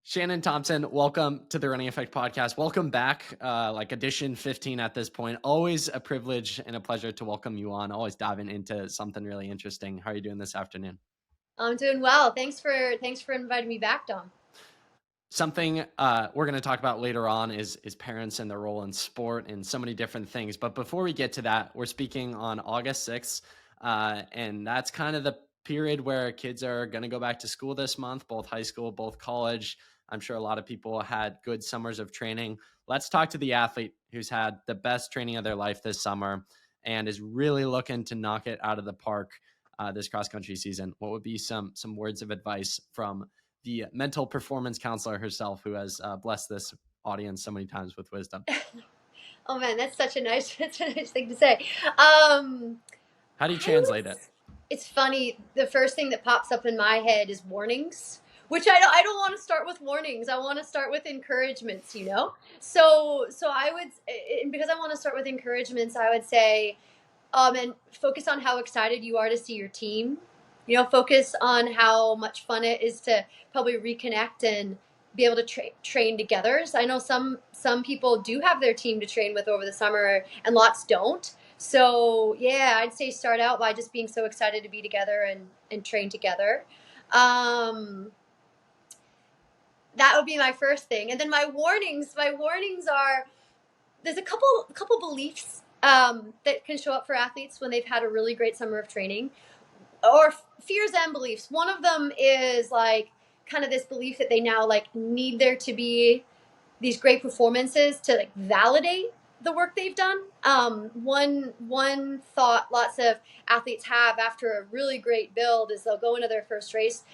Shannon Thompson, welcome to the Running Effect podcast. Welcome back, edition 15 at this point. Always a privilege and a pleasure to welcome you on. Always diving into something really interesting. How are you doing this afternoon? I'm doing well. Thanks for inviting me back, Dom. Something we're going to talk about later on is parents and their role in sport and so many different things. But before we get to that, we're speaking on August 6th, and that's kind of the period where kids are going to go back to school this month, both high school, both college. I'm sure a lot of people had good summers of training. Let's talk to the athlete who's had the best training of their life this summer and is really looking to knock it out of the park this cross-country season. What would be some words of advice from the mental performance counselor herself, who has blessed this audience so many times with wisdom? Oh man, that's a nice thing to say. How do you translate it? It's funny. The first thing that pops up in my head is warnings, which I don't want to start with warnings. I want to start with encouragements, So I would, and because I want to start with encouragements, I would say, and focus on how excited you are to see your team. Focus on how much fun it is to probably reconnect and be able to train together. So I know some people do have their team to train with over the summer and lots don't. So yeah, I'd say start out by just being so excited to be together and train together. That would be my first thing. And then my warnings are, there's a couple beliefs that can show up for athletes when they've had a really great summer of training, or fears and beliefs. One of them is like kind of this belief that they now need there to be these great performances to validate the work they've done. One thought lots of athletes have after a really great build is they'll go into their first race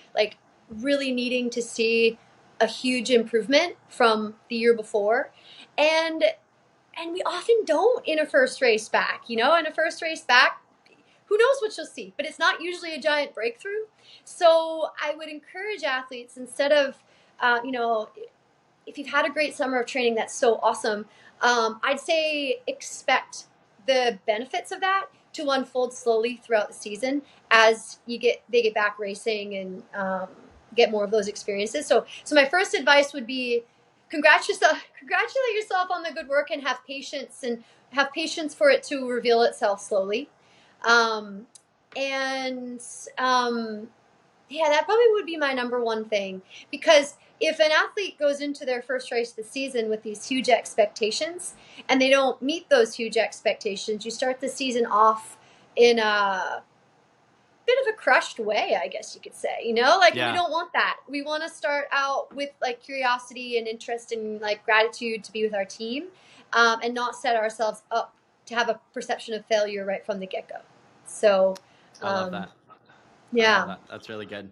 really needing to see a huge improvement from the year before, and we often don't in a first race back. In a first race back, who knows what you'll see, but it's not usually a giant breakthrough. So I would encourage athletes, instead of, if you've had a great summer of training, that's so awesome. I'd say expect the benefits of that to unfold slowly throughout the season as they get back racing and get more of those experiences. So my first advice would be congratulate yourself on the good work and have patience for it to reveal itself slowly. That probably would be my number one thing, because if an athlete goes into their first race of the season with these huge expectations and they don't meet those huge expectations, you start the season off in a bit of a crushed way, I guess you could say. We don't want that. We want to start out with curiosity and interest and gratitude to be with our team, and not set ourselves up to have a perception of failure right from the get-go. So I love that. Yeah. Love that. That's really good.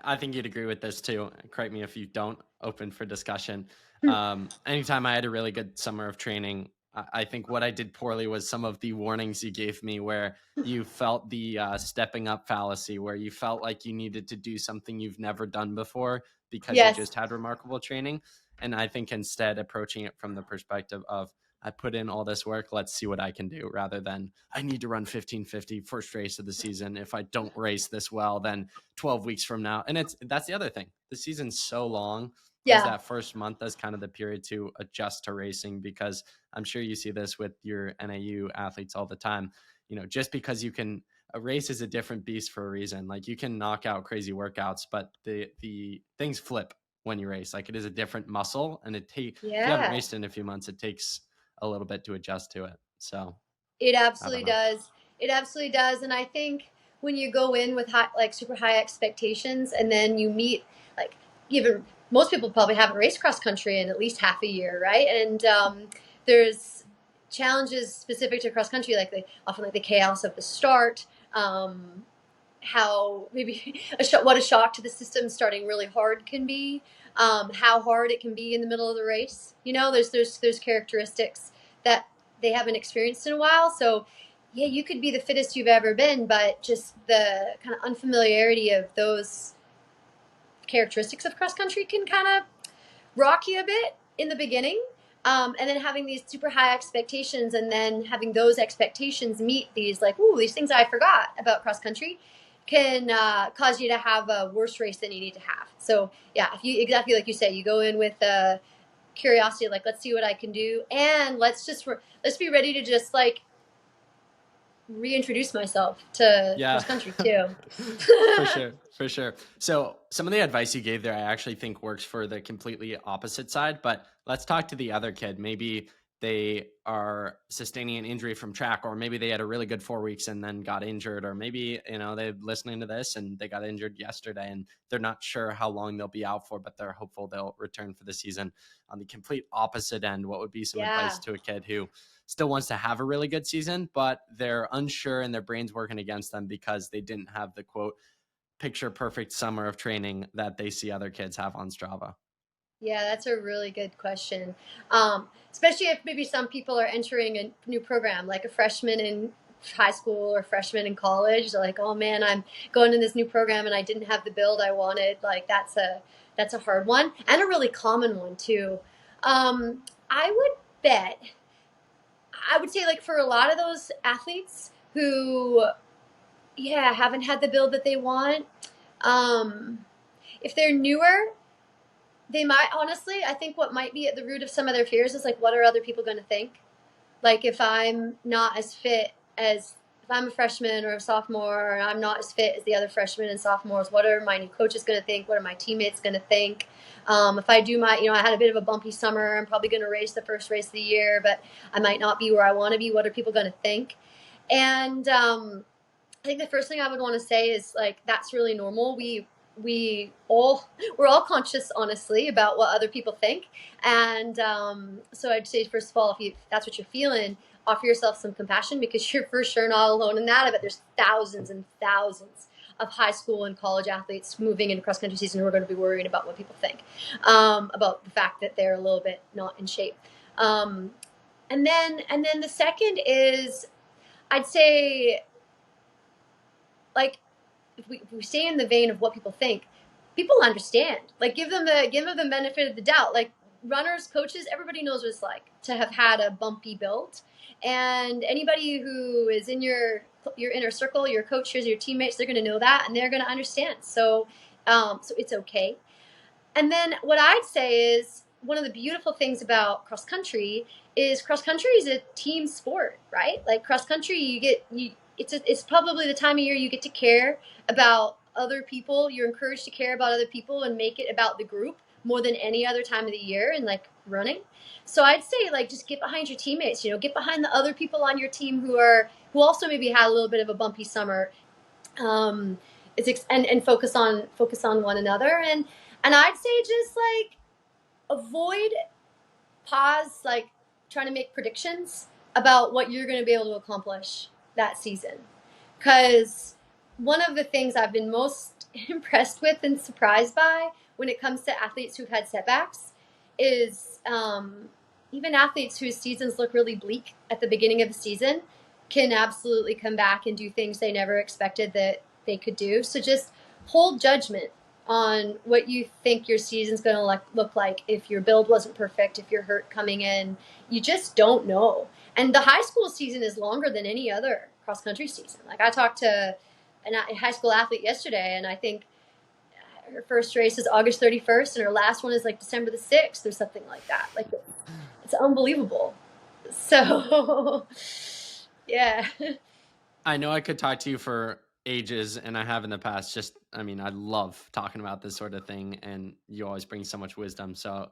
I think you'd agree with this too. Correct me if you don't. Open for discussion. Anytime I had a really good summer of training, I think what I did poorly was some of the warnings you gave me, where you felt the stepping up fallacy, where you felt like you needed to do something you've never done before because you just had remarkable training. And I think instead approaching it from the perspective of, I put in all this work, let's see what I can do, rather than I need to run 1550 first race of the season. If I don't race this well, then 12 weeks from now. And that's the other thing. The season's so long. Yeah. That first month is kind of the period to adjust to racing, because I'm sure you see this with your NAU athletes all the time. Just because you can, a race is a different beast for a reason. You can knock out crazy workouts, but the things flip when you race. It is a different muscle, and if you haven't raced in a few months, it takes a little bit to adjust to it. So it absolutely does. It absolutely does. And I think when you go in with super high expectations, and then you meet even most people probably haven't raced cross country in at least half a year, right? And there's challenges specific to cross country, often the chaos of the start, how maybe what a shock to the system starting really hard can be, how hard it can be in the middle of the race. There's characteristics that they haven't experienced in a while. So yeah, you could be the fittest you've ever been, but just the kind of unfamiliarity of those characteristics of cross country can kind of rock you a bit in the beginning. And then having these super high expectations, and then having those expectations meet these these things I forgot about cross country, can cause you to have a worse race than you need to have. So yeah, if you, exactly like you say, you go in with curiosity, like, let's see what I can do, and let's be ready to just like reintroduce myself to Yeah. cross country too. For sure. So some of the advice you gave there, I actually think works for the completely opposite side, but let's talk to the other kid. Maybe they are sustaining an injury from track, or maybe they had a really good 4 weeks and then got injured, or maybe, they're listening to this and they got injured yesterday and they're not sure how long they'll be out for, but they're hopeful they'll return for the season. On the complete opposite end, what would be some advice Yeah. to a kid who still wants to have a really good season, but they're unsure and their brain's working against them because they didn't have the quote picture perfect summer of training that they see other kids have on Strava? Yeah, that's a really good question. Especially if maybe some people are entering a new program, like a freshman in high school or freshman in college. They're like, oh man, I'm going in this new program and I didn't have the build I wanted. Like that's a hard one and a really common one too. I would bet, I would say like for a lot of those athletes who, yeah, haven't had the build that they want, um, if they're newer, they might, honestly, I think what might be at the root of some of their fears is like, what are other people going to think? Like, if I'm not as fit as, if I'm a freshman or a sophomore, or I'm not as fit as the other freshmen and sophomores, what are my new coaches going to think? What are my teammates going to think? If I do my, I had a bit of a bumpy summer, I'm probably going to race the first race of the year, but I might not be where I want to be. What are people going to think? And I think the first thing I would want to say is like, that's really normal. We're all conscious, honestly, about what other people think. And so I'd say, first of all, if that's what you're feeling, offer yourself some compassion, because you're for sure not alone in that. But there's thousands and thousands of high school and college athletes moving into cross country season who are going to be worried about what people think, about the fact that they're a little bit not in shape. And then the second is, I'd say, like, if we stay in the vein of what people think, people understand. Like, give them the benefit of the doubt. Like, runners, coaches, everybody knows what it's like to have had a bumpy build, and anybody who is in your inner circle, your coaches, your teammates, they're going to know that and they're going to understand. So it's okay. And then what I'd say is, one of the beautiful things about cross country is a team sport, right? Like, cross country, it's probably the time of year you get to care about other people. You're encouraged to care about other people and make it about the group more than any other time of the year in like running. So I'd say, like, just get behind your teammates, get behind the other people on your team who also maybe had a little bit of a bumpy summer. And focus on one another, and I'd say just like avoid pause, like trying to make predictions about what you're going to be able to accomplish that season. Because one of the things I've been most impressed with and surprised by when it comes to athletes who've had setbacks is even athletes whose seasons look really bleak at the beginning of the season can absolutely come back and do things they never expected that they could do. So just hold judgment on what you think your season's going to look like if your build wasn't perfect, if you're hurt coming in. You just don't know. And the high school season is longer than any other cross country season. Like, I talked to a high school athlete yesterday, and I think her first race is August 31st, and her last one is like December the 6th or something like that. Like, it's unbelievable. So, yeah. I know I could talk to you for ages, and I have in the past. I love talking about this sort of thing, and you always bring so much wisdom. So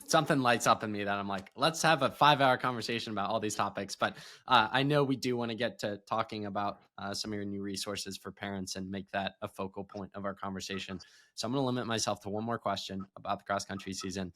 something lights up in me that I'm like, let's have a 5-hour conversation about all these topics. But I know we do want to get to talking about some of your new resources for parents and make that a focal point of our conversation. So I'm going to limit myself to one more question about the cross country season.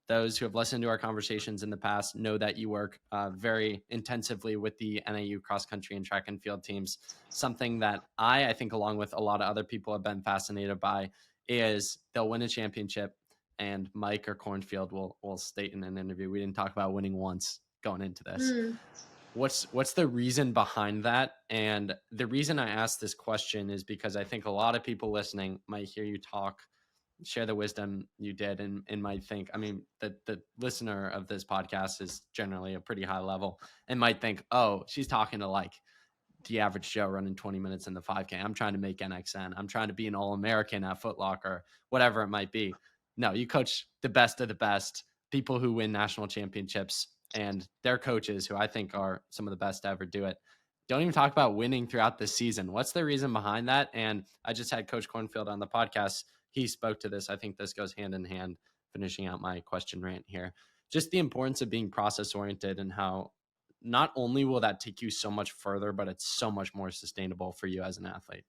Those who have listened to our conversations in the past know that you work very intensively with the NAU cross country and track and field teams. Something that I think, along with a lot of other people, have been fascinated by is they'll win a championship, and Mike or Cornfield will state in an interview, we didn't talk about winning once going into this. What's the reason behind that? And the reason I asked this question is because I think a lot of people listening might hear you talk, share the wisdom you did, and might think, the listener of this podcast is generally a pretty high level, and might think, oh, she's talking to like the average Joe running 20 minutes in the 5K. I'm trying to make NXN. I'm trying to be an All-American at Foot Locker, whatever it might be. No, you coach the best of the best, people who win national championships, and their coaches, who I think are some of the best to ever do it, don't even talk about winning throughout the season. What's the reason behind that? And I just had Coach Cornfield on the podcast. He spoke to this. I think this goes hand in hand, finishing out my question rant here. Just the importance of being process-oriented and how not only will that take you so much further, but it's so much more sustainable for you as an athlete.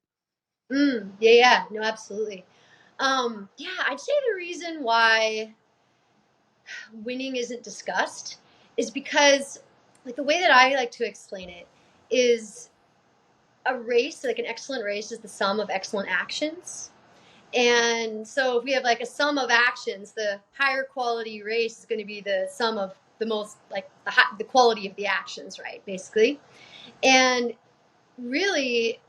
Yeah. No, absolutely. I'd say the reason why winning isn't discussed is because, like, the way that I like to explain it is a race, like an excellent race, is the sum of excellent actions. And so if we have like a sum of actions, the higher quality race is going to be the sum of the most, like, the quality of the actions, right? Basically. And really,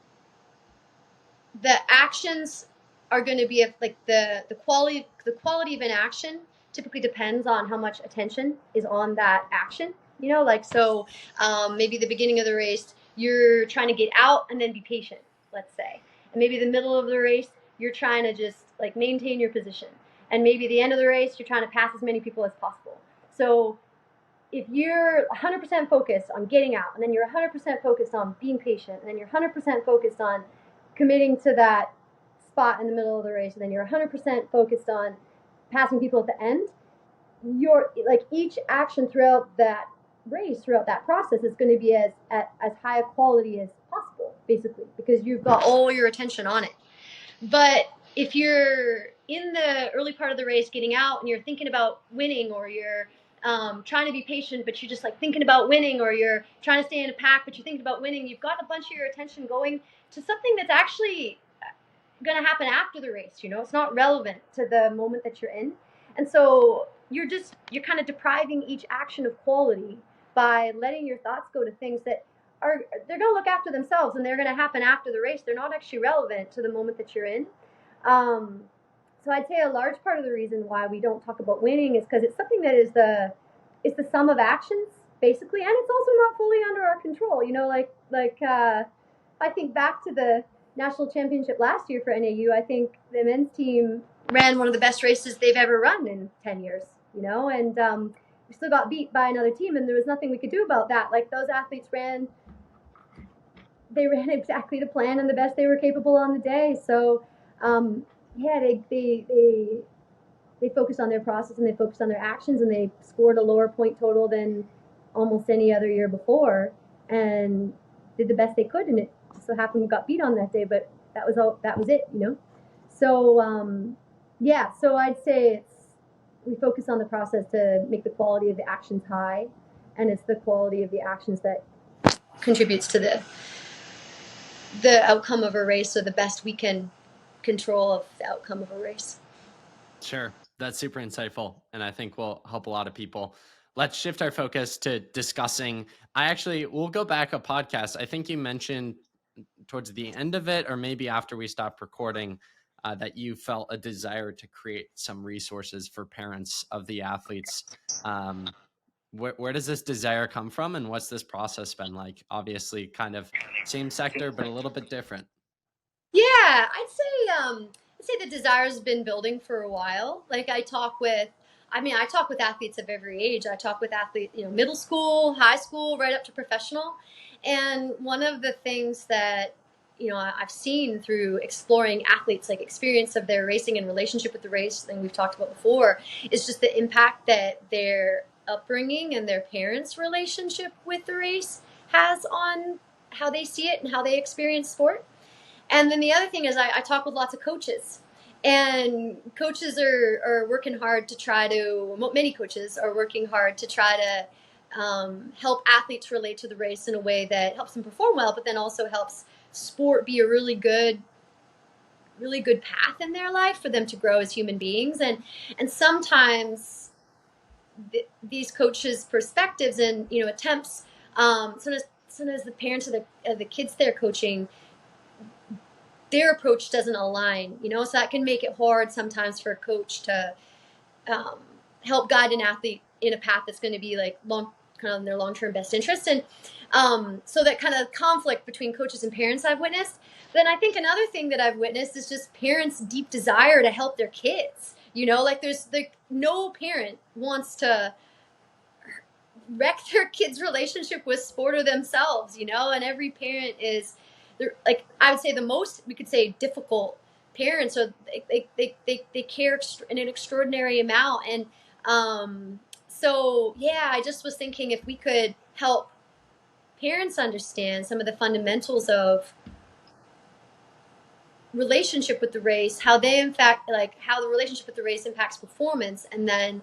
the actions are going to be like the quality of an action typically depends on how much attention is on that action. Maybe the beginning of the race, you're trying to get out and then be patient, let's say. And maybe the middle of the race, you're trying to just like maintain your position. And maybe the end of the race, you're trying to pass as many people as possible. So if you're 100% focused on getting out, and then you're 100% focused on being patient, and then you're 100% focused on committing to that spot in the middle of the race, and then you're 100% focused on passing people at the end, you're like, each action throughout that race, throughout that process, is going to be as high a quality as possible, basically, because you've got all your attention on it. But if you're in the early part of the race getting out and you're thinking about winning, or you're trying to be patient, but you're just like thinking about winning, or you're trying to stay in a pack, but you're thinking about winning, you've got a bunch of your attention going to something that's actually going to happen after the race. It's not relevant to the moment that you're in. And so you're kind of depriving each action of quality by letting your thoughts go to things that they're going to look after themselves, and they're going to happen after the race. They're not actually relevant to the moment that you're in. So I'd say a large part of the reason why we don't talk about winning is because it's something that is the sum of actions, basically, and it's also not fully under our control. I think back to the national championship last year for NAU. I think the men's team ran one of the best races they've ever run in 10 years, and we still got beat by another team, and there was nothing we could do about that. Like, those athletes ran exactly the plan and the best they were capable on the day. So, they focused on their process, and they focused on their actions, and they scored a lower point total than almost any other year before, and did the best they could. And it so happened we got beat on that day, but that was it. So so I'd say we focus on the process to make the quality of the actions high, and it's the quality of the actions that contributes to the outcome of a race, or the best we can control of the outcome of a race. Sure. That's super insightful, and I think will help a lot of people. Let's shift our focus to discussing. We'll go back a podcast. I think you mentioned towards the end of it, or maybe after we stopped recording, that you felt a desire to create some resources for parents of the athletes. Where does this desire come from, and what's this process been like? Obviously, kind of same sector, but a little bit different. Yeah, I'd say the desire's been building for a while. Like, I talk with athletes of every age. I talk with athletes, middle school, high school, right up to professional. And one of the things that, I've seen through exploring athletes, like, experience of their racing and relationship with the race, thing we've talked about before, is just the impact that their upbringing and their parents' relationship with the race has on how they see it and how they experience sport. And then the other thing is I talk with lots of coaches, and coaches are working hard many coaches are working hard to try to help athletes relate to the race in a way that helps them perform well, but then also helps sport be a really good path in their life for them to grow as human beings. And sometimes these coaches' perspectives and, attempts, sometimes the parents of the kids they're coaching, their approach doesn't align, so that can make it hard sometimes for a coach to help guide an athlete in a path that's going to be like kind of in their long-term best interest. And so that kind of conflict between coaches and parents I've witnessed. Then I think another thing that I've witnessed is just parents' deep desire to help their kids. Like there's no parent wants to wreck their kids' relationship with sport or themselves, and every parent is, like, I would say the most, we could say, difficult parents, or they care in an extraordinary amount. And so yeah, I just was thinking if we could help parents understand some of the fundamentals of relationship with the race, how they in fact, like, how the relationship with the race impacts performance, and then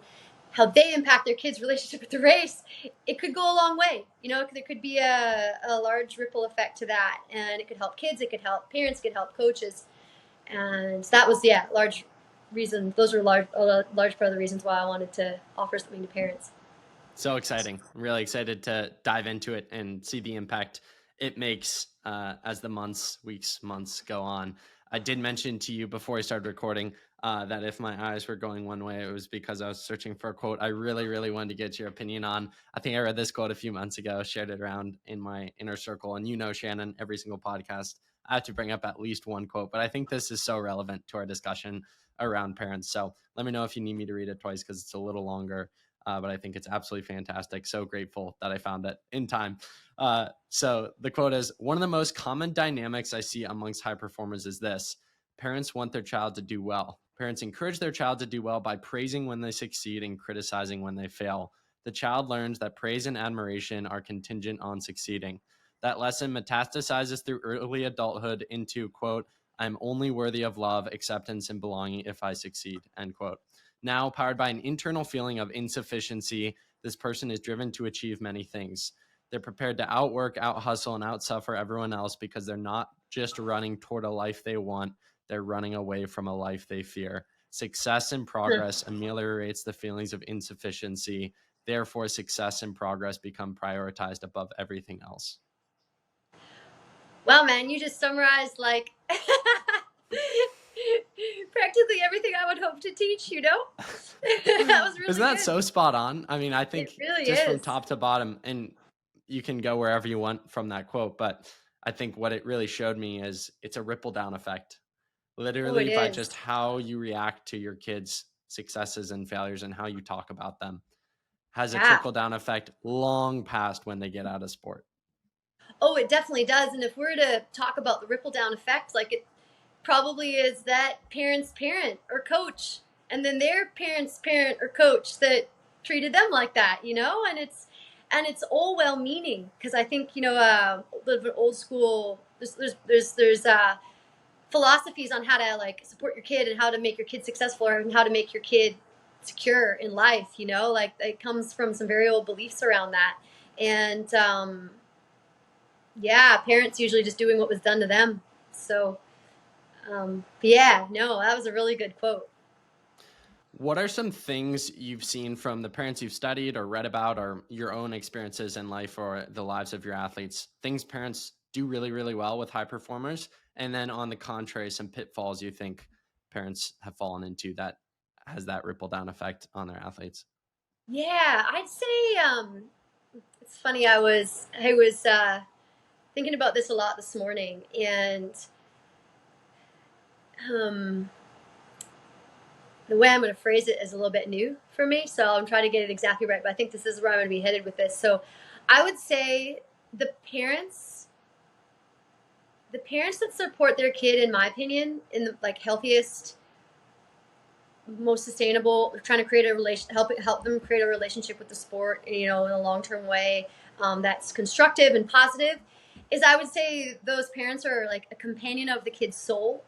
how they impact their kids' relationship with the race, it could go a long way. There could be a large ripple effect to that, and it could help kids, it could help parents, it could help coaches. And that was, large reason. Those are a large part of the reasons why I wanted to offer something to parents. So exciting. I'm really excited to dive into it and see the impact it makes as the months go on. I did mention to you before I started recording that if my eyes were going one way, it was because I was searching for a quote I really, really wanted to get your opinion on. I think I read this quote a few months ago, shared it around in my inner circle. And Shannon, every single podcast, I have to bring up at least one quote. But I think this is so relevant to our discussion around parents. So let me know if you need me to read it twice because it's a little longer. But I think it's absolutely fantastic. So grateful that I found it in time. So the quote is, one of the most common dynamics I see amongst high performers is this: parents want their child to do well. Parents encourage their child to do well by praising when they succeed and criticizing when they fail. The child learns that praise and admiration are contingent on succeeding. That lesson metastasizes through early adulthood into, quote, I'm only worthy of love, acceptance, and belonging if I succeed, end quote. Now, powered by an internal feeling of insufficiency, this person is driven to achieve many things. They're prepared to outwork, out-hustle, and out-suffer everyone else because they're not just running toward a life they want, they're running away from a life they fear. Success and progress ameliorates the feelings of insufficiency. Therefore, success and progress become prioritized above everything else. Well, man, you just summarized, like, practically everything I would hope to teach, That was really Isn't that good. so spot on? I mean, I think it really just is. from top to bottom, and you can go wherever you want from that quote, but I think what it really showed me is it's a ripple down effect. Literally by just how you react to your kids' successes and failures and how you talk about them has a trickle down effect long past when they get out of sport. Oh, it definitely does. And if we're to talk about the ripple down effect, like, it probably is that parent's parent or coach, and then their parent's parent or coach that treated them like that, and it's all well meaning, because I think, a little bit old school, there's philosophies on how to, like, support your kid and how to make your kid successful, and how to make your kid secure in life, like, it comes from some very old beliefs around that. And parents usually just doing what was done to them. So that was a really good quote. What are some things you've seen from the parents you've studied or read about, or your own experiences in life or the lives of your athletes, things parents do really, really well with high performers? And then on the contrary, some pitfalls you think parents have fallen into that has that ripple down effect on their athletes? Yeah, I'd say it's funny. I was thinking about this a lot this morning, and the way I'm going to phrase it is a little bit new for me, so I'm trying to get it exactly right, but I think this is where I'm going to be headed with this. So I would say the parents that support their kid, in my opinion, in the, like, healthiest, most sustainable, trying to create a help them create a relationship with the sport, in a long-term way that's constructive and positive, is, I would say, those parents are like a companion of the kid's soul.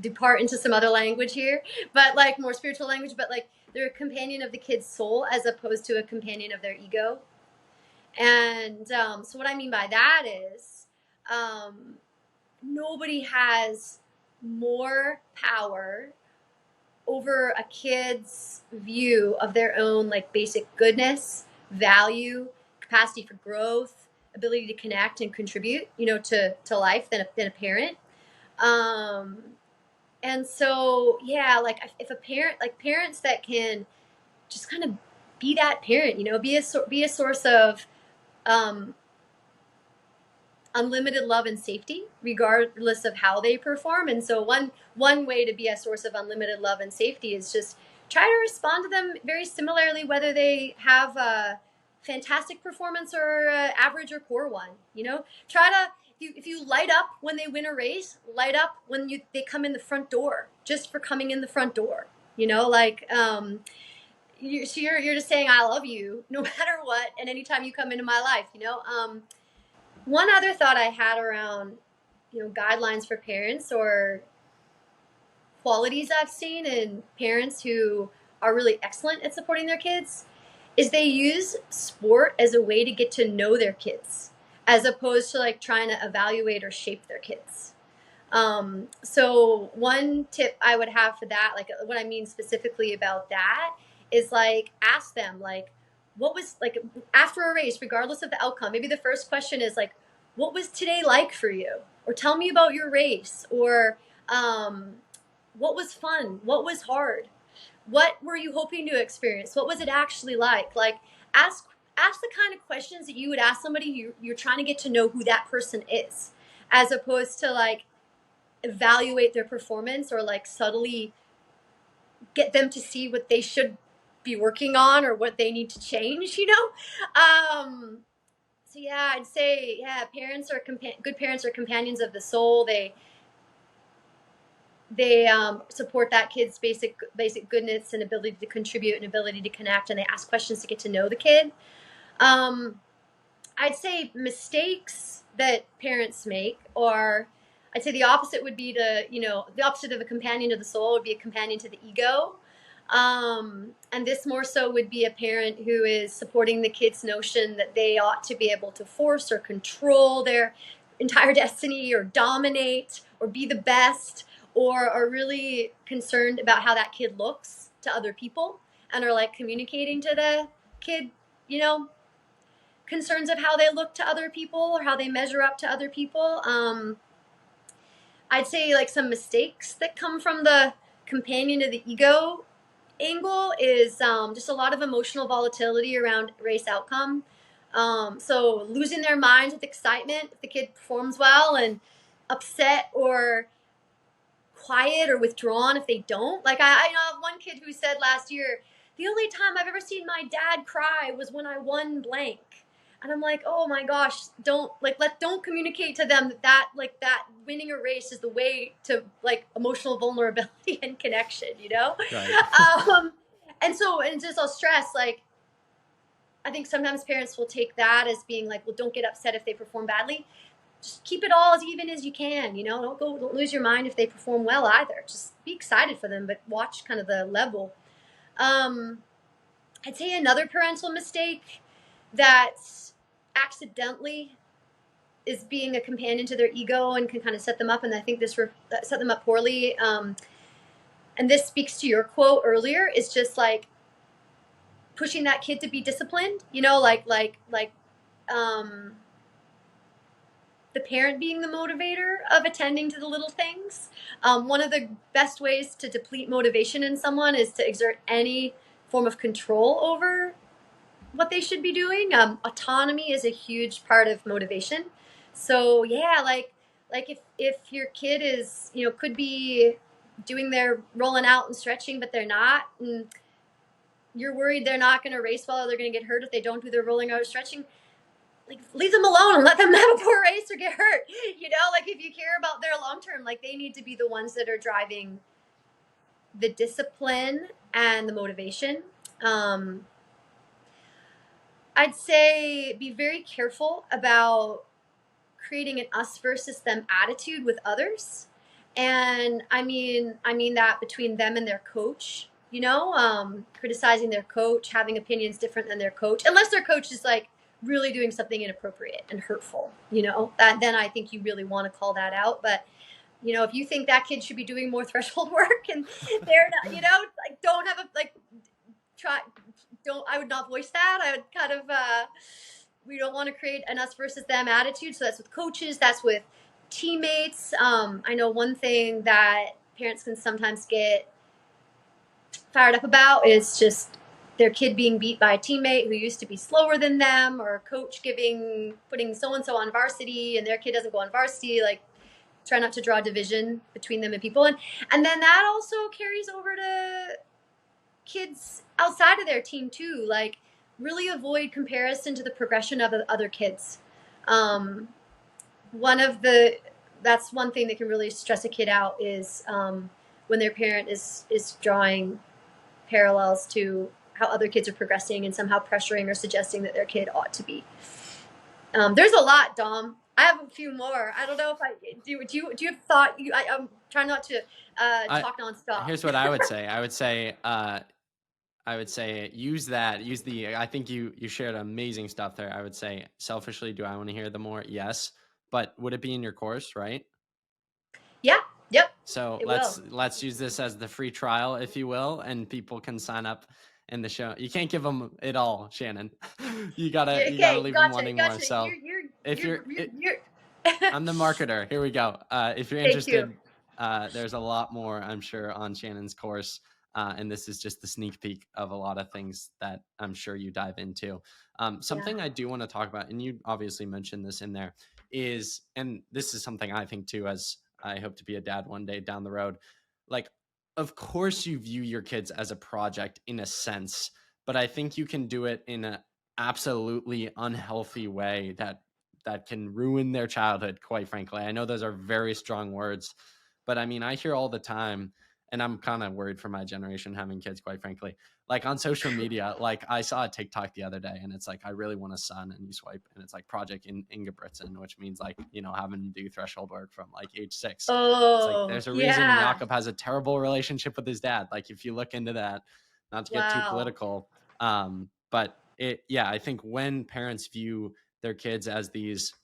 Depart into some other language here, but, like, more spiritual language, but, like, they're a companion of the kid's soul as opposed to a companion of their ego. And so what I mean by that is nobody has more power over a kid's view of their own, like, basic goodness, value, capacity for growth, ability to connect and contribute, to life than a parent. And so, like, if a parent, like, parents that can just kind of be that parent, you know, be a source of unlimited love and safety, regardless of how they perform. And so one way to be a source of unlimited love and safety is just try to respond to them very similarly, whether they have a fantastic performance or average or poor one. You know, try to, if you light up when they win a race, light up when they come in the front door, just for coming in the front door. You know, like you're just saying I love you no matter what, and anytime you come into my life. You know. One other thought I had around, you know, guidelines for parents or qualities I've seen in parents who are really excellent at supporting their kids is they use sport as a way to get to know their kids, as opposed to like trying to evaluate or shape their kids. So one tip I would have for that, like what I mean specifically about that, is like ask them like, what was like after a race, regardless of the outcome, maybe the first question is like, what was today like for you? Or tell me about your race. Or what was fun? What was hard? What were you hoping to experience? What was it actually like? Like ask the kind of questions that you would ask somebody who you're trying to get to know who that person is, as opposed to like evaluate their performance or like subtly get them to see what they should be working on or what they need to change, you know? So yeah, I'd say, yeah, parents are good parents are companions of the soul. They support that kid's basic goodness and ability to contribute and ability to connect, and they ask questions to get to know the kid. I'd say mistakes that parents make are, I'd say the opposite would be the opposite of a companion to the soul would be a companion to the ego. And this more so would be a parent who is supporting the kid's notion that they ought to be able to force or control their entire destiny or dominate or be the best, or are really concerned about how that kid looks to other people and are like communicating to the kid, you know, concerns of how they look to other people or how they measure up to other people. I'd say like some mistakes that come from the companion to the ego angle is just a lot of emotional volatility around race outcome. So losing their minds with excitement if the kid performs well, and upset or quiet or withdrawn if they don't. Like I know of one kid who said last year, the only time I've ever seen my dad cry was when I won blank. And I'm like, oh my gosh, don't communicate to them that winning a race is the way to like emotional vulnerability and connection, you know? Right. And just I'll stress, like, I think sometimes parents will take that as being like, well, don't get upset if they perform badly. Just keep it all as even as you can, you know? Don't lose your mind if they perform well either. Just be excited for them, but watch kind of the level. I'd say another parental mistake that accidentally is being a companion to their ego and can kind of set them up, and I think this set them up poorly. And this speaks to your quote earlier, is just like pushing that kid to be disciplined, you know, like the parent being the motivator of attending to the little things. One of the best ways to deplete motivation in someone is to exert any form of control over what they should be doing. Autonomy is a huge part of motivation. So yeah, like if your kid is, you know, could be doing their rolling out and stretching, but they're not, and you're worried they're not going to race well or they're going to get hurt if they don't do their rolling out or stretching, like leave them alone and let them have a poor race or get hurt. You know, like if you care about their long term, like they need to be the ones that are driving the discipline and the motivation. I'd say be very careful about creating an us versus them attitude with others. And I mean that between them and their coach, you know, criticizing their coach, having opinions different than their coach, unless their coach is like really doing something inappropriate and hurtful, you know, then I think you really want to call that out. But, you know, if you think that kid should be doing more threshold work and they're not, you know, like don't have a, like, I would not voice that. I would kind of, we don't want to create an us versus them attitude. So that's with coaches, that's with teammates. I know one thing that parents can sometimes get fired up about is just their kid being beat by a teammate who used to be slower than them, or a coach putting so-and-so on varsity and their kid doesn't go on varsity, like try not to draw division between them and people. And then that also carries over to kids outside of their team too. Like really avoid comparison to the progression of other kids. That's one thing that can really stress a kid out is when their parent is drawing parallels to how other kids are progressing and somehow pressuring or suggesting that their kid ought to be. There's a lot, Dom. I have a few more. I don't know if I do. Do you have thought? I'm trying not to talk nonstop. Here's what I would say. I would say use that. Use the. I think you shared amazing stuff there. I would say selfishly, do I want to hear the more? Yes, but would it be in your course, right? Yeah. Yep. So let's use this as the free trial, if you will, and people can sign up in the show. You can't give them it all, Shannon. you gotta leave them wanting more. So I'm the marketer. Here we go. If you're interested, there's a lot more, I'm sure, on Shannon's course. And this is just the sneak peek of a lot of things that I'm sure you dive into. Something I do want to talk about, and you obviously mentioned this in there, is, and this is something I think too, as I hope to be a dad one day down the road. Like, of course you view your kids as a project in a sense, but I think you can do it in an absolutely unhealthy way that can ruin their childhood, quite frankly. I know those are very strong words, but I mean, I hear all the time, and I'm kind of worried for my generation having kids, quite frankly, like on social media. Like I saw a TikTok the other day and it's like, I really want a son, and you swipe and it's like Project Ingebrigtsen, which means like, you know, having to do threshold work from like age 6. Oh, it's like, there's a reason Jakob has a terrible relationship with his dad. Like if you look into that, not to get too political, but I think when parents view their kids as these,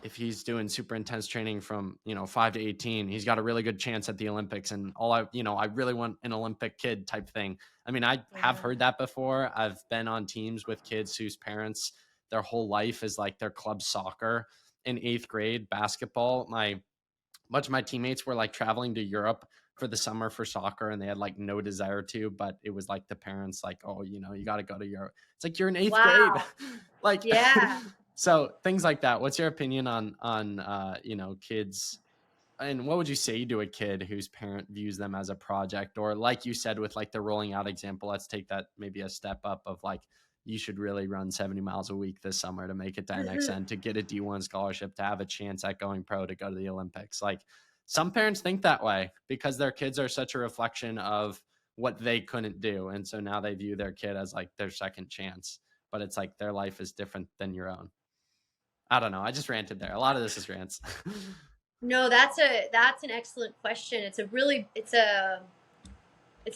if he's doing super intense training from, 5 to 18, he's got a really good chance at the Olympics, and I really want an Olympic kid type thing. I mean, I have heard that before. I've been on teams with kids whose parents, their whole life is like their club soccer. In 8th grade basketball, much of my teammates were like traveling to Europe for the summer for soccer, and they had like no desire to, but it was like the parents like, oh, you got to go to Europe. It's like, you're in 8th grade. Like, yeah. So things like that. What's your opinion on kids, and what would you say to a kid whose parent views them as a project? Or like you said, with like the rolling out example, let's take that maybe a step up of like, you should really run 70 miles a week this summer to make it to NXN, to get a D1 scholarship, to have a chance at going pro, to go to the Olympics. Like, some parents think that way because their kids are such a reflection of what they couldn't do. And so now they view their kid as like their second chance, but it's like their life is different than your own. I don't know. I just ranted there. A lot of this is rants. No, that's an excellent question. It's a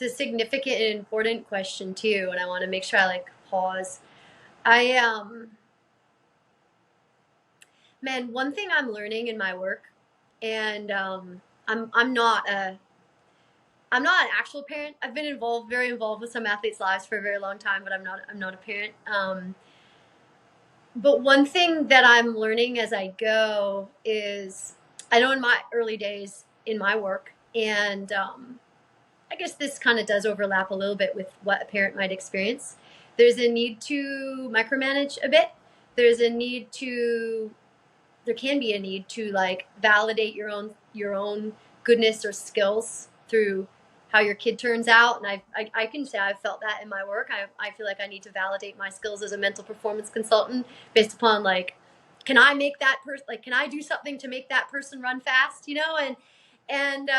significant and important question too. And I want to make sure I like pause. Man, one thing I'm learning in my work, and I'm not an actual parent. I've been very involved with some athletes' lives for a very long time, but I'm not a parent. But one thing that I'm learning as I go is, I know in my early days in my work, and I guess this kind of does overlap a little bit with what a parent might experience. There's a need to micromanage a bit. There can be a need to like validate your own goodness or skills through how your kid turns out. And I can say I've felt that in my work. I feel like I need to validate my skills as a mental performance consultant based upon like, can I make that person, like, can I do something to make that person run fast, and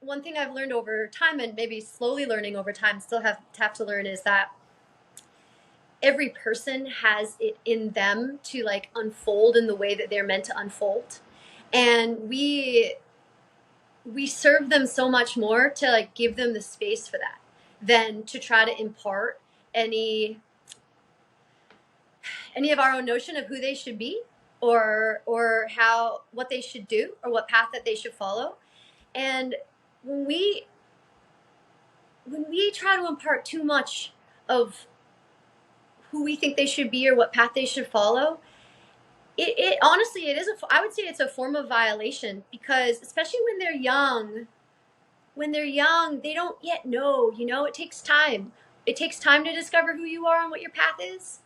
one thing I've learned over time, and maybe slowly learning over time, still have to learn, is that every person has it in them to like unfold in the way that they're meant to unfold. And we serve them so much more to like give them the space for that than to try to impart any of our own notion of who they should be or what they should do or what path that they should follow. And when we try to impart too much of who we think they should be or what path they should follow, it honestly, I would say it's a form of violation, because especially when they're young, they don't yet know, it takes time. it takes time to discover who you are and what your path is.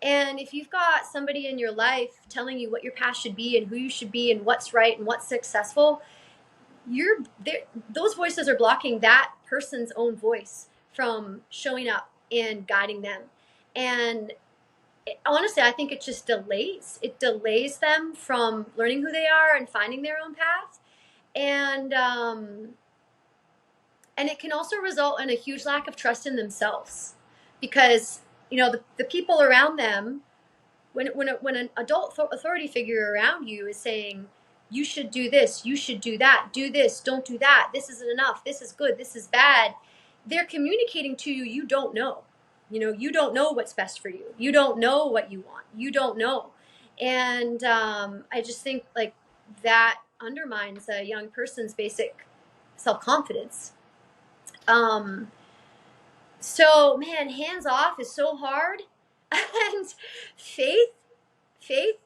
And if you've got somebody in your life telling you what your path should be and who you should be and what's right and what's successful, those voices are blocking that person's own voice from showing up and guiding them. And honestly, I think it just delays them from learning who they are and finding their own path. And it can also result in a huge lack of trust in themselves, because the people around them, when an adult authority figure around you is saying, you should do this, you should do that, do this, don't do that, this isn't enough, this is good, this is bad, they're communicating to you, you don't know. You don't know what's best for you. You don't know what you want. You don't know. And I just think like that undermines a young person's basic self-confidence. So man, hands off is so hard. And faith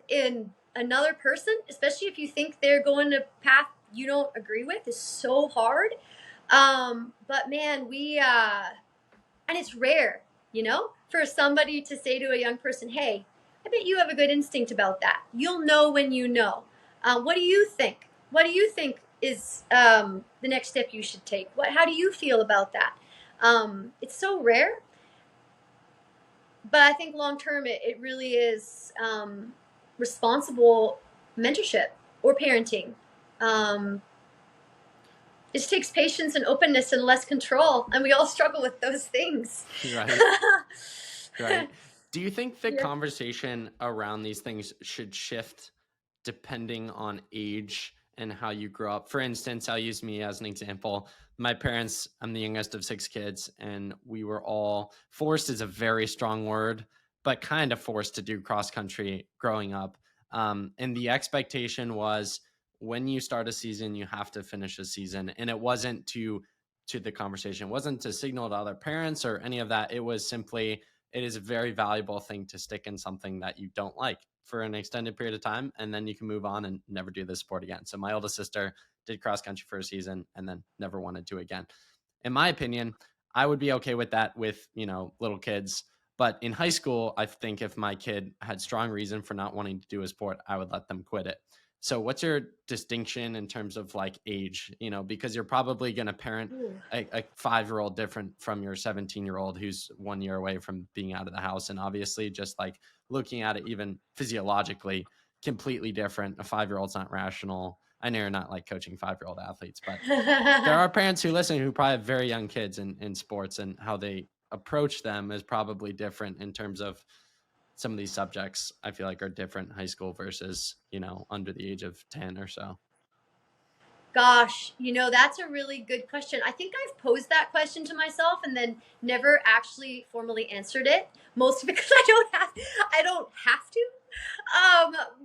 in another person, especially if you think they're going a path you don't agree with, is so hard. But man, and it's rare, for somebody to say to a young person, hey, I bet you have a good instinct about that. You'll know when you know. What do you think? What do you think is the next step you should take? How do you feel about that? It's so rare. But I think long term, it really is responsible mentorship or parenting. It just takes patience and openness and less control, and we all struggle with those things. Right. Do you think the conversation around these things should shift depending on age and how you grew up? For instance, I'll use me as an example. My parents, I'm the youngest of 6 kids, and we were all forced, is a very strong word, but kind of forced to do cross country growing up. And the expectation was, when you start a season, you have to finish a season. And it wasn't to the conversation, it wasn't to signal to other parents or any of that. It was simply, it is a very valuable thing to stick in something that you don't like for an extended period of time, and then you can move on and never do this sport again. So my oldest sister did cross country for a season and then never wanted to again. In my opinion, I would be okay with that with, little kids. But in high school, I think if my kid had strong reason for not wanting to do a sport, I would let them quit it. So what's your distinction in terms of like age, because you're probably going to parent a 5-year-old different from your 17-year-old who's 1 year away from being out of the house. And obviously just like looking at it, even physiologically, completely different. A 5-year-old's not rational. I know you're not like coaching 5-year-old athletes, but there are parents who listen who probably have very young kids in sports, and how they approach them is probably different in terms of some of these subjects. I feel like are different high school versus, under the age of 10 or so. Gosh, that's a really good question. I think I've posed that question to myself and then never actually formally answered it, mostly because I don't have to.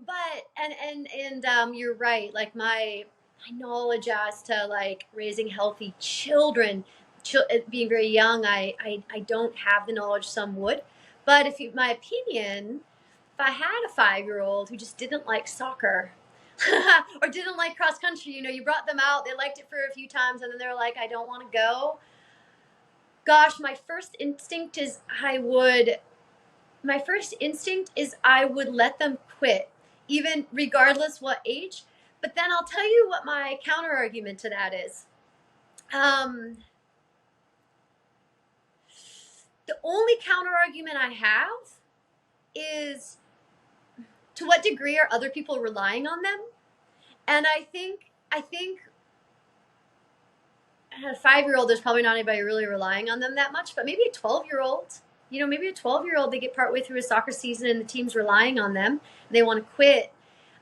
But you're right. Like my knowledge as to like raising healthy children, being very young, I don't have the knowledge some would. But my opinion, if I had a 5-year-old who just didn't like soccer or didn't like cross country, you brought them out, they liked it for a few times, and then they're like, I don't want to go. Gosh, my first instinct is I would let them quit, even regardless what age. But then I'll tell you what my counter argument to that is. The only counter argument I have is, to what degree are other people relying on them? And I think a 5-year-old, there's probably not anybody really relying on them that much, but maybe a 12-year-old, they get partway through a soccer season and the team's relying on them, and they want to quit.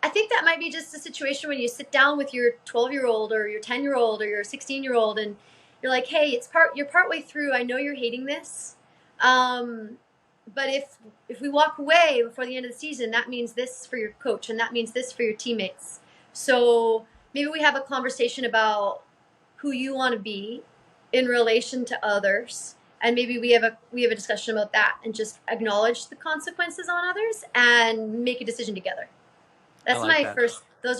I think that might be just a situation when you sit down with your 12-year-old or your 10-year-old or your 16-year-old and you're like, hey, you're partway through. I know you're hating this. But if we walk away before the end of the season, that means this for your coach and that means this for your teammates. So maybe we have a conversation about who you want to be in relation to others. And maybe we have a discussion about that and just acknowledge the consequences on others and make a decision together. Those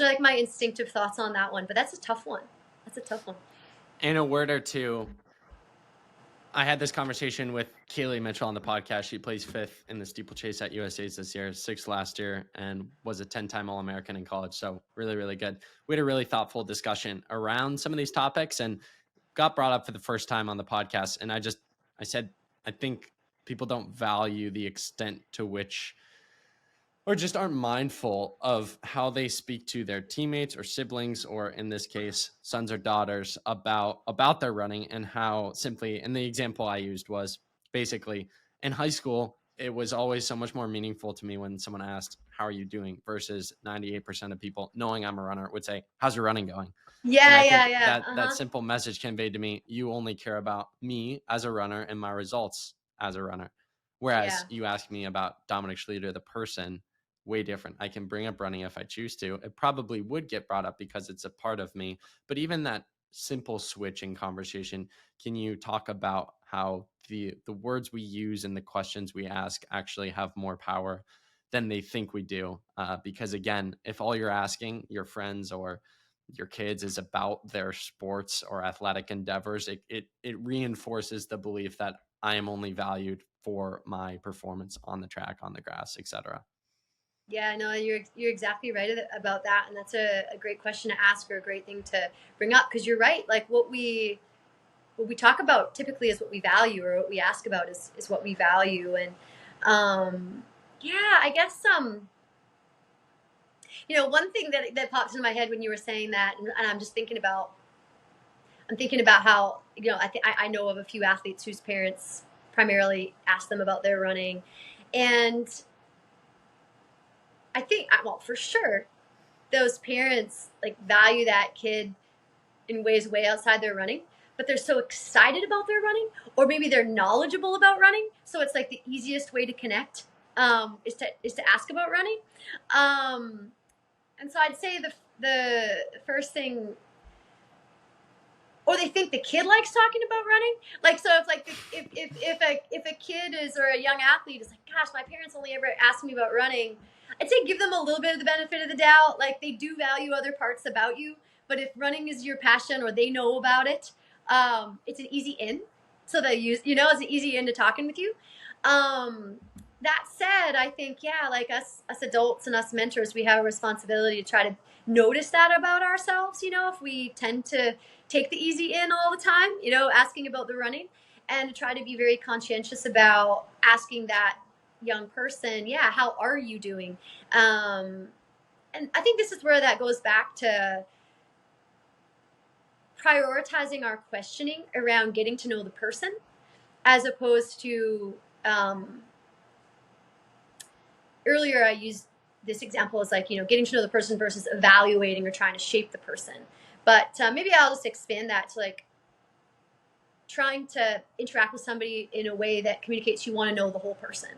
are like my instinctive thoughts on that one, but that's a tough one. In a word or two, I had this conversation with Kaylee Mitchell on the podcast. She plays fifth in the steeplechase at USA's this year, sixth last year, and was a 10-time All-American in college. So really, really good. We had a really thoughtful discussion around some of these topics and got brought up for the first time on the podcast. And I said, I think people don't value the extent to which, or just aren't mindful of how they speak to their teammates or siblings, or in this case, sons or daughters, about their running. And how simply, and the example I used was basically in high school, it was always so much more meaningful to me when someone asked, how are you doing? Versus 98% of people, knowing I'm a runner, would say, how's your running going? And Yeah, I yeah, think yeah. that simple message conveyed to me, you only care about me as a runner and my results as a runner. Whereas Yeah. you ask me about Dominic Schluter, the person, way different. I can bring up running if I choose to. It probably would get brought up because it's a part of me. But even that simple switch in conversation, can you talk about how the words we use and the questions we ask actually have more power than they think we do? Because again, if all you're asking your friends or your kids is about their sports or athletic endeavors, it reinforces the belief that I am only valued for my performance on the track, on the grass, etc. Yeah, no, you're exactly right about that, and that's a great question to ask, or a great thing to bring up, because you're right. Like what we talk about typically is what we value, or what we ask about is what we value, and yeah, I guess one thing that pops into my head when you were saying that, and I'm thinking about how I know of a few athletes whose parents primarily ask them about their running, and I think, well, for sure, those parents like value that kid in ways way outside their running, but they're so excited about their running, or maybe they're knowledgeable about running, so it's like the easiest way to connect, is to ask about running, and so I'd say the first thing, or they think the kid likes talking about running. Like, so if like if a kid is, or a young athlete is like, gosh, my parents only ever asked me about running, I'd say give them a little bit of the benefit of the doubt. Like, they do value other parts about you, but if running is your passion, or they know about it, it's an easy in. So they use, it's an easy in to talking with you. That said, I think, yeah, like us adults and us mentors, we have a responsibility to try to notice that about ourselves. If we tend to take the easy in all the time, asking about the running, and to try to be very conscientious about asking that young person, yeah, how are you doing? And I think this is where that goes back to prioritizing our questioning around getting to know the person, as opposed to, earlier I used this example as like, getting to know the person versus evaluating or trying to shape the person. But maybe I'll just expand that to like trying to interact with somebody in a way that communicates you want to know the whole person.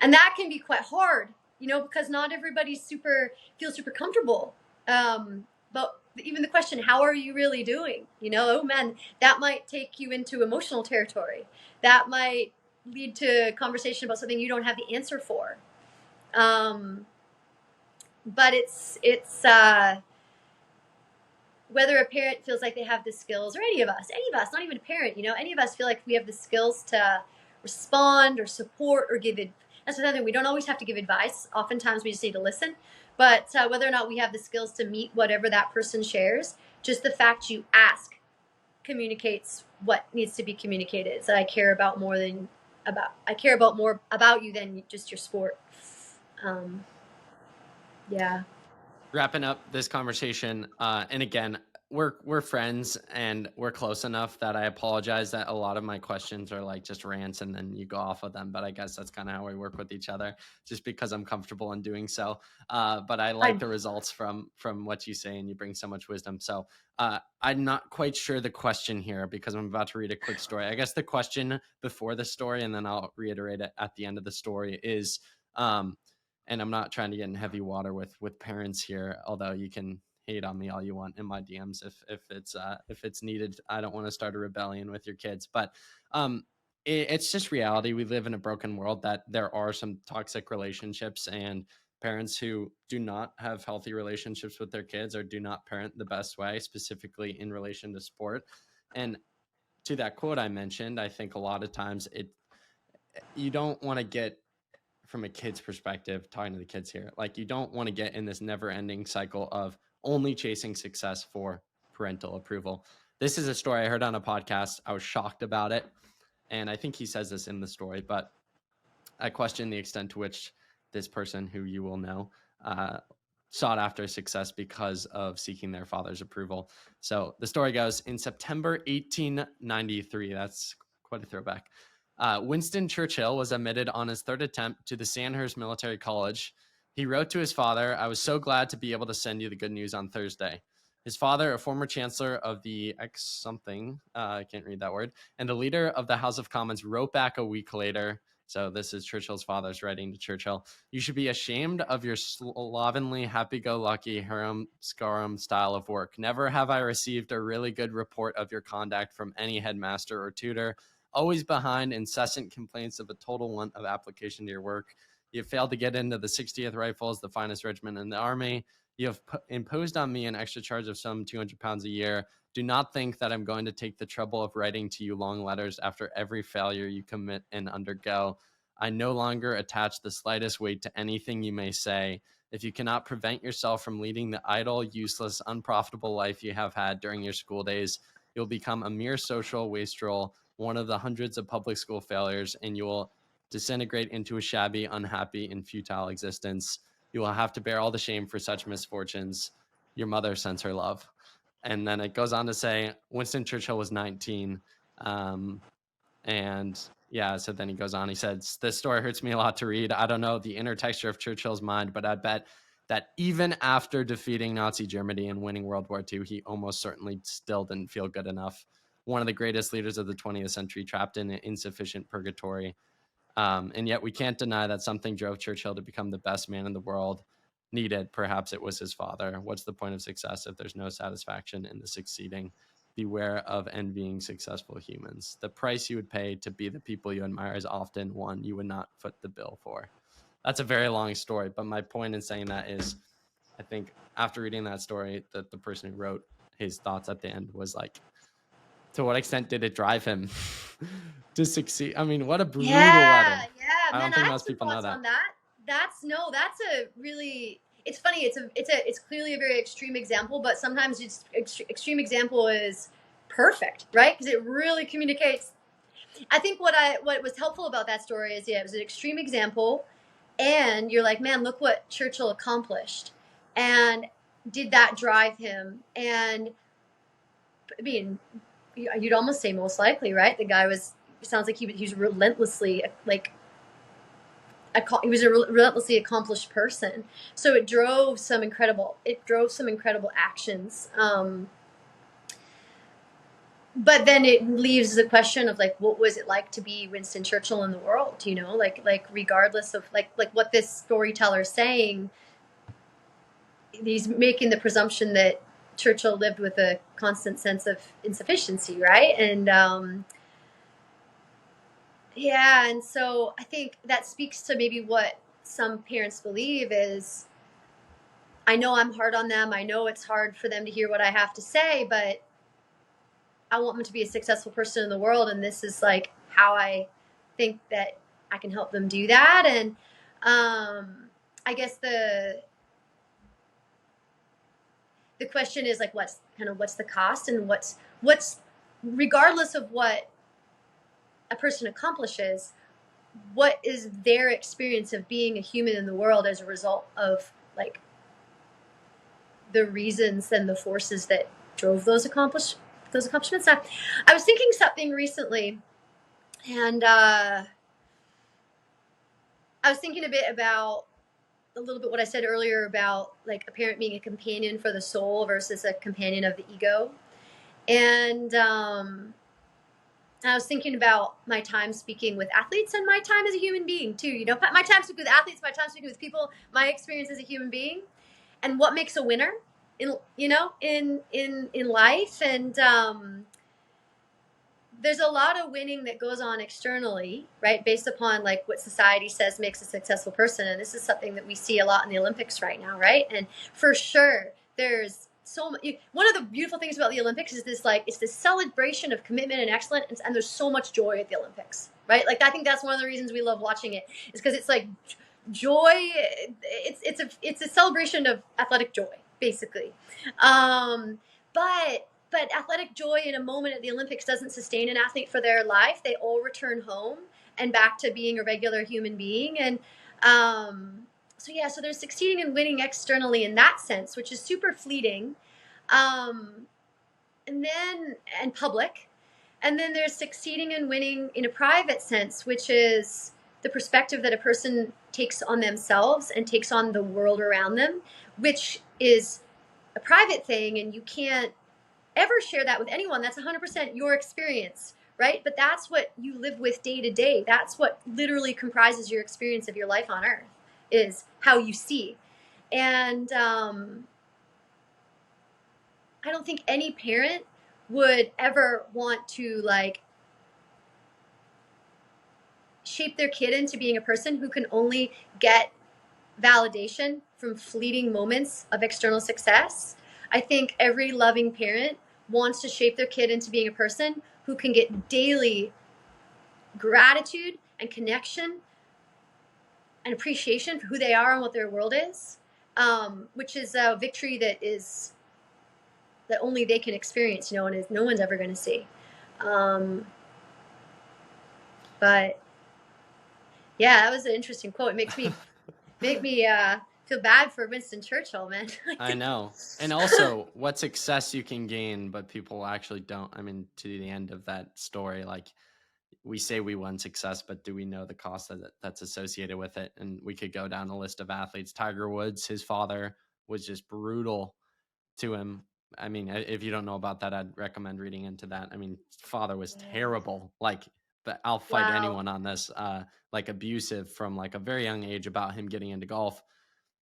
And that can be quite hard, because not everybody feels super comfortable. But even the question, how are you really doing? Oh man, that might take you into emotional territory. That might lead to conversation about something you don't have the answer for. But it's whether a parent feels like they have the skills, or any of us, not even a parent, any of us feel like we have the skills to respond or support or give it. That's another thing. We don't always have to give advice. Oftentimes we just need to listen. But whether or not we have the skills to meet whatever that person shares, just the fact you ask communicates what needs to be communicated. So I care about more about you than just your sport. Yeah. Wrapping up this conversation, and again, we're friends and we're close enough that I apologize that a lot of my questions are like just rants and then you go off of them. But I guess that's kind of how we work with each other, just because I'm comfortable in doing so. But I like the results from what you say, and you bring so much wisdom. So I'm not quite sure the question here, because I'm about to read a quick story. I guess the question before the story, and then I'll reiterate it at the end of the story, is and I'm not trying to get in heavy water with parents here, although you can hate on me all you want in my DMs if it's needed. I don't want to start a rebellion with your kids, but it's just reality. We live in a broken world, that there are some toxic relationships, and parents who do not have healthy relationships with their kids or do not parent the best way, specifically in relation to sport. And to that quote I mentioned, I think a lot of times you don't want to get, from a kid's perspective, talking to the kids here, like you don't want to get in this never ending cycle of only chasing success for parental approval. This is a story I heard on a podcast. I was shocked about it. And I think he says this in the story, but I question the extent to which this person, who you will know, sought after success because of seeking their father's approval. So the story goes, in September 1893, that's quite a throwback, Winston Churchill was admitted on his third attempt to the Sandhurst Military College. He wrote to his father, "I was so glad to be able to send you the good news on Thursday." His father, a former chancellor of the X something, I can't read that word, and the leader of the House of Commons, wrote back a week later. So this is Churchill's father's writing to Churchill. "You should be ashamed of your slovenly, happy-go-lucky, harum-scarum style of work. Never have I received a really good report of your conduct from any headmaster or tutor. Always behind, incessant complaints of a total want of application to your work. You have failed to get into the 60th Rifles, the finest regiment in the army. You have imposed on me an extra charge of some 200 pounds a year. Do not think that I'm going to take the trouble of writing to you long letters after every failure you commit and undergo. I no longer attach the slightest weight to anything you may say. If you cannot prevent yourself from leading the idle, useless, unprofitable life you have had during your school days, you'll become a mere social wastrel, one of the hundreds of public school failures, and you will disintegrate into a shabby, unhappy, and futile existence. You will have to bear all the shame for such misfortunes. Your mother sends her love." And then it goes on to say Winston Churchill was 19. And yeah, so then he goes on, he says, "This story hurts me a lot to read. I don't know the inner texture of Churchill's mind, but I bet that even after defeating Nazi Germany and winning World War II, he almost certainly still didn't feel good enough. One of the greatest leaders of the 20th century, trapped in an insufficient purgatory. And yet we can't deny that something drove Churchill to become the best man in the world needed. Perhaps it was his father. What's the point of success if there's no satisfaction in the succeeding? Beware of envying successful humans. The price you would pay to be the people you admire is often one you would not foot the bill for." That's a very long story, but my point in saying that is, I think after reading that story, that the person who wrote his thoughts at the end was like, to what extent did it drive him to succeed? I mean, what a brutal letter. Yeah, I man, don't think I have most some people know thoughts that. on that. That's a really, it's funny. It's clearly a very extreme example, but sometimes it's extreme example is perfect, right? Because it really communicates. I think what was helpful about that story is, yeah, it was an extreme example, and you're like, man, look what Churchill accomplished, and did that drive him? And I mean, you'd almost say most likely, right? The guy was, sounds like he was relentlessly, like, he was a relentlessly accomplished person. So it drove some incredible actions. But then it leaves the question of, like, what was it like to be Winston Churchill in the world? You know, like regardless of like what this storyteller is saying, he's making the presumption that Churchill lived with a constant sense of insufficiency, right? And yeah, and so I think that speaks to maybe what some parents believe is, I know I'm hard on them. I know it's hard for them to hear what I have to say, but I want them to be a successful person in the world, and this is like how I think that I can help them do that. And I guess the question is, like, what's the cost, and what's regardless of what a person accomplishes, what is their experience of being a human in the world as a result of, like, the reasons and the forces that drove those accomplishments. I was thinking something recently, and I was thinking a little bit what I said earlier about, like, a parent being a companion for the soul versus a companion of the ego. And I was thinking about my time speaking with athletes and my time as a human being too. You know, my time speaking with athletes, my time speaking with people, my experience as a human being, and what makes a winner in life. And there's a lot of winning that goes on externally, right, based upon, like, what society says makes a successful person. And this is something that we see a lot in the Olympics right now, right? And for sure, there's so much. One of the beautiful things about the Olympics is this, like, it's this celebration of commitment and excellence, and there's so much joy at the Olympics, right? Like, I think that's one of the reasons we love watching it, is because it's like joy. It's a celebration of athletic joy, basically. But athletic joy in a moment at the Olympics doesn't sustain an athlete for their life. They all return home and back to being a regular human being. And so there's succeeding and winning externally in that sense, which is super fleeting, and public. And then there's succeeding and winning in a private sense, which is the perspective that a person takes on themselves and takes on the world around them, which is a private thing, and you can't ever share that with anyone. That's 100% your experience, right? But that's what you live with day to day. That's what literally comprises your experience of your life on Earth, is how you see. And I don't think any parent would ever want to, like, shape their kid into being a person who can only get validation from fleeting moments of external success. I think every loving parent wants to shape their kid into being a person who can get daily gratitude and connection and appreciation for who they are and what their world is, which is a victory that only they can experience. No one's ever going to see. But yeah, that was an interesting quote. It makes me feel bad for Winston Churchill, man. I know. And also what success you can gain, but people actually don't. I mean, to the end of that story, like, we say we won success, but do we know the cost that's associated with it? And we could go down a list of athletes. Tiger Woods, his father was just brutal to him. I mean, if you don't know about that, I'd recommend reading into that. I mean, father was terrible. Like, but I'll fight anyone on this. Like, abusive from like a very young age about him getting into golf.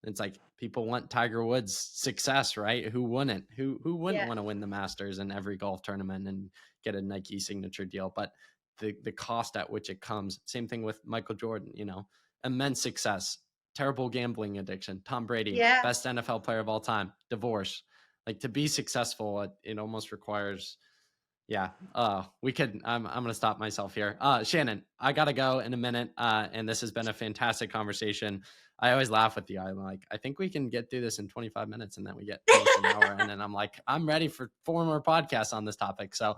It's like, people want Tiger Woods' success, right? Who wouldn't? Who wouldn't want to win the Masters and every golf tournament and get a Nike signature deal? But the cost at which it comes. Same thing with Michael Jordan, immense success, terrible gambling addiction. Tom Brady, best NFL player of all time, divorce. Like, to be successful, it almost requires, I'm going to stop myself here. Shannon, I got to go in a minute. And this has been a fantastic conversation. I always laugh with you. I'm like, I think we can get through this in 25 minutes, and then we get almost an hour in, and I'm like, I'm ready for 4 more podcasts on this topic. So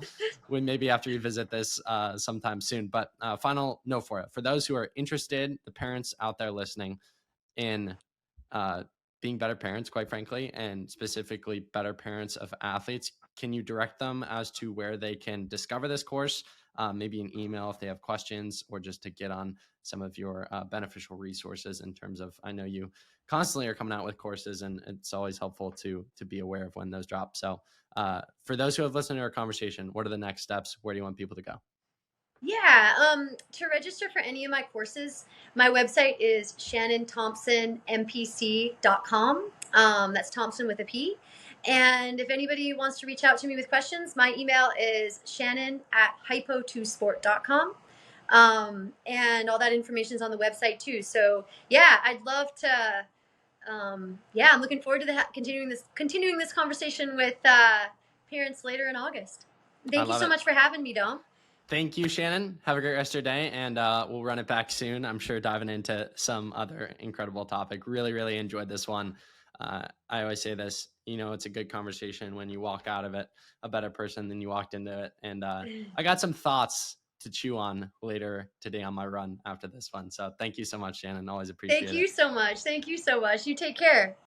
we maybe have to revisit this sometime soon. But final note for it. For those who are interested, the parents out there listening, in being better parents, quite frankly, and specifically better parents of athletes, can you direct them as to where they can discover this course? Maybe an email if they have questions, or just to get on some of your beneficial resources in terms of, I know you constantly are coming out with courses, and it's always helpful to be aware of when those drop. So for those who have listened to our conversation, what are the next steps? Where do you want people to go? Yeah, to register for any of my courses, my website is shannonthompsonmpc.com. That's Thompson with a P. And if anybody wants to reach out to me with questions, my email is shannon@hypo2sport.com. And all that information is on the website too. So yeah, I'd love to, I'm looking forward to continuing this conversation with parents later in August. Thank you so much for having me, Dom. Thank you, Shannon. Have a great rest of your day, and we'll run it back soon. I'm sure diving into some other incredible topic. Really, really enjoyed this one. I always say this, it's a good conversation when you walk out of it a better person than you walked into it. And I got some thoughts to chew on later today on my run after this one. So thank you so much, Shannon. Always appreciate it. Thank you so much. Thank you so much. You take care.